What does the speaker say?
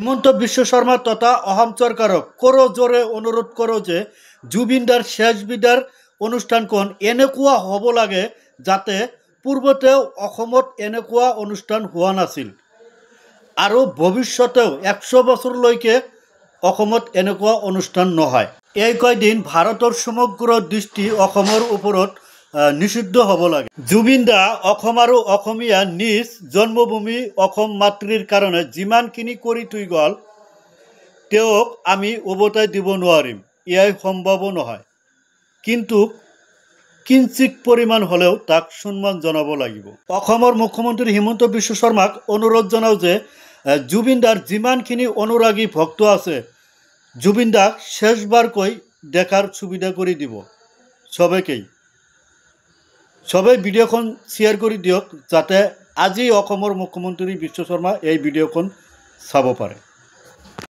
হিমন্ত বিশ্ব শৰ্মা তথা অসম চৰকাৰক জোৰে অনুৰোধ কৰোঁ যে জুবিনদাৰ শেষ বিদাৰ অনুষ্ঠানখন এনেকুৱা হ'ব লাগে যাতে পূৰ্বতেও অসমত এনেকুৱা অনুষ্ঠান হোৱা নাছিল আৰু ভৱিষ্যতেও 100 বছৰলৈকে অসমত এনেকুৱা অনুষ্ঠান নহয়। এই কয়দিন ভাৰতৰ সমগ্ৰ দৃষ্টি অসমৰ ওপৰত নিষিদ্ধ হ'ব লাগে। জুবিনদা অসম আৰু অসমীয়া নিজ জন্মভূমি অসম মাতৃৰ কাৰণে যিমানখিনি কৰি থৈ গ'ল তেওঁক আমি উভতাই দিব নোৱাৰিম, এয়াই সম্ভৱো নহয়। কিন্তু কিঞ্চিত পৰিমাণ হ'লেও তাক সন্মান জনাব লাগিব। অসমৰ মুখ্যমন্ত্ৰী হিমন্ত বিশ্ব শৰ্মাক অনুৰোধ জনাওঁ যে জুবিনদাৰ যিমানখিনি অনুৰাগী ভক্ত আছে জুবিনদাক শেষবাৰকৈ দেখাৰ সুবিধা কৰি দিব সবেকেই। সবে ভিডিঅ'খন শ্বেয়াৰ কৰি দিয়ক যাতে আজি অসমৰ মুখ্যমন্ত্ৰী বিশ্ব শৰ্মা এই ভিডিঅ'খন চাব পাৰে।